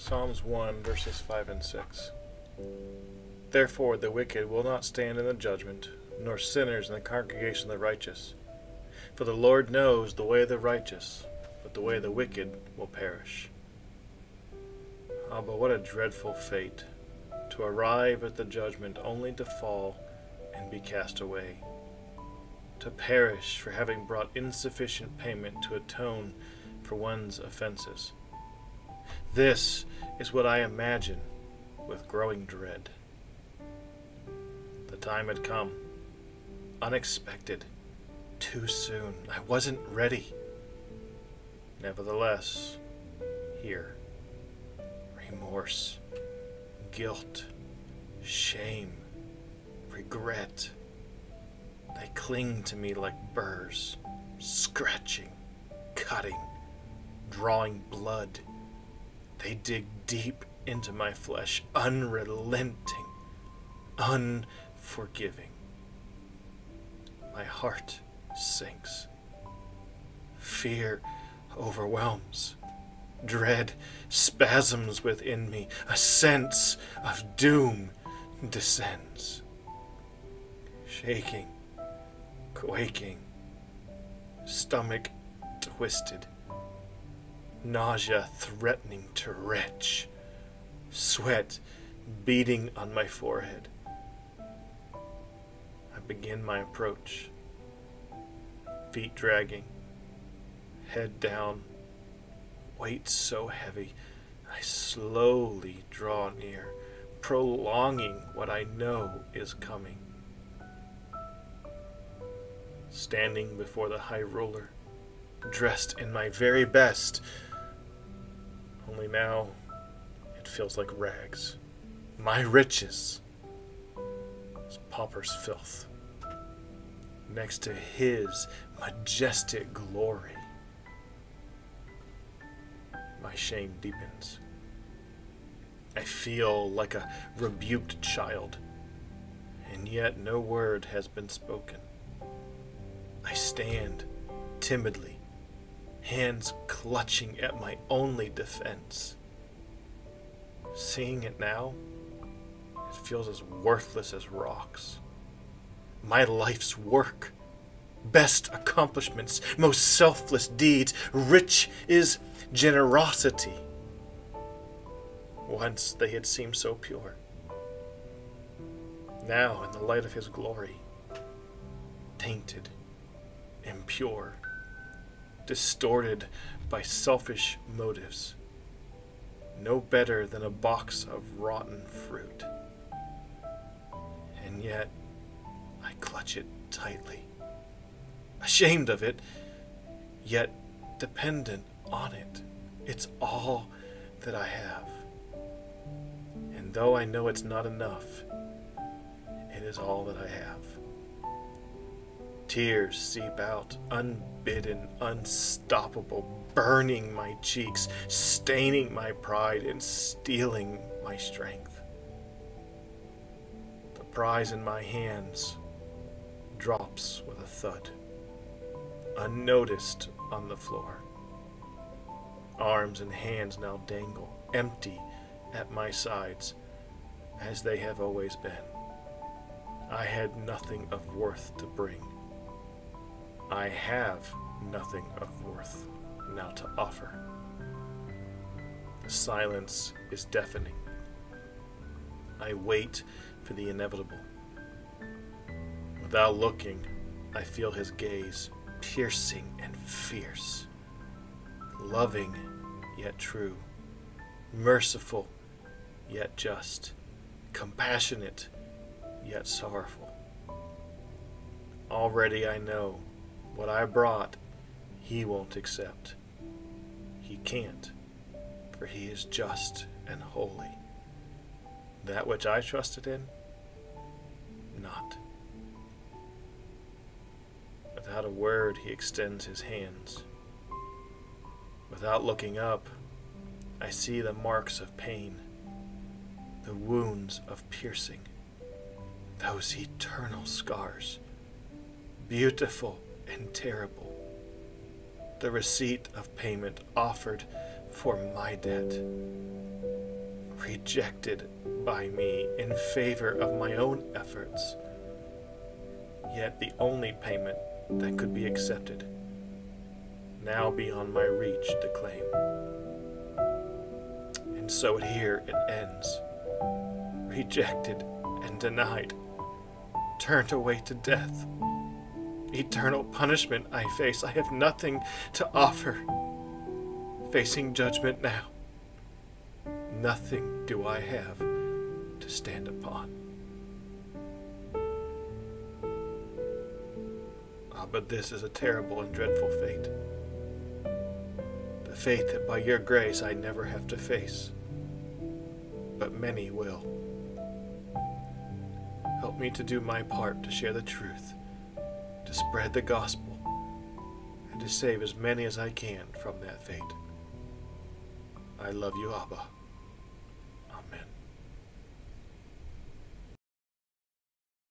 Psalms 1, verses 5 and 6. Therefore the wicked will not stand in the judgment, nor sinners in the congregation of the righteous. For the Lord knows the way of the righteous, but the way of the wicked will perish. Ah, but what a dreadful fate, to arrive at the judgment only to fall and be cast away, to perish for having brought insufficient payment to atone for one's offenses. This is what I imagine with growing dread. The time had come, unexpected, too soon. I wasn't ready. Nevertheless, here, remorse, guilt, shame, regret, they cling to me like burrs, scratching, cutting, drawing blood. They dig deep into my flesh, unrelenting, unforgiving. My heart sinks. Fear overwhelms. Dread spasms within me. A sense of doom descends. Shaking, quaking, stomach twisted, nausea threatening to retch, sweat beating on my forehead. I begin my approach, feet dragging, head down, weight so heavy, I slowly draw near, prolonging what I know is coming. Standing before the high ruler, dressed in my very best, only now it feels like rags. My riches is pauper's filth next to his majestic glory. My shame deepens. I feel like a rebuked child, and yet no word has been spoken. I stand timidly, hands clutching at my only defense. Seeing it now, it feels as worthless as rocks. My life's work, best accomplishments, most selfless deeds, rich is generosity. Once they had seemed so pure. Now, in the light of his glory, tainted, impure, distorted by selfish motives, no better than a box of rotten fruit. And yet, I clutch it tightly, ashamed of it, yet dependent on it. It's all that I have. And though I know it's not enough, it is all that I have. Tears seep out, unbidden, unstoppable, burning my cheeks, staining my pride, and stealing my strength. The prize in my hands drops with a thud, unnoticed on the floor. Arms and hands now dangle, empty at my sides, as they have always been. I had nothing of worth to bring. I have nothing of worth now to offer. The silence is deafening. I wait for the inevitable. Without looking, I feel his gaze, piercing and fierce, loving yet true, merciful yet just, compassionate yet sorrowful. Already I know what I brought he won't accept. He can't, for he is just and holy. That which I trusted in, not. Without a word, he extends his hands. Without looking up, I see the marks of pain, the wounds of piercing, those eternal scars, beautiful and terrible, the receipt of payment offered for my debt. rejected by me in favor of my own efforts, yet the only payment that could be accepted, now beyond my reach to claim. And so here it ends, rejected and denied, turned away to death. Eternal punishment I face. I have nothing to offer. Facing judgment now, nothing do I have to stand upon. But this is a terrible and dreadful fate. The fate that by your grace I never have to face, but many will. Help me to do my part to share the truth, to spread the gospel, and to save as many as I can from that fate. I love you, Abba.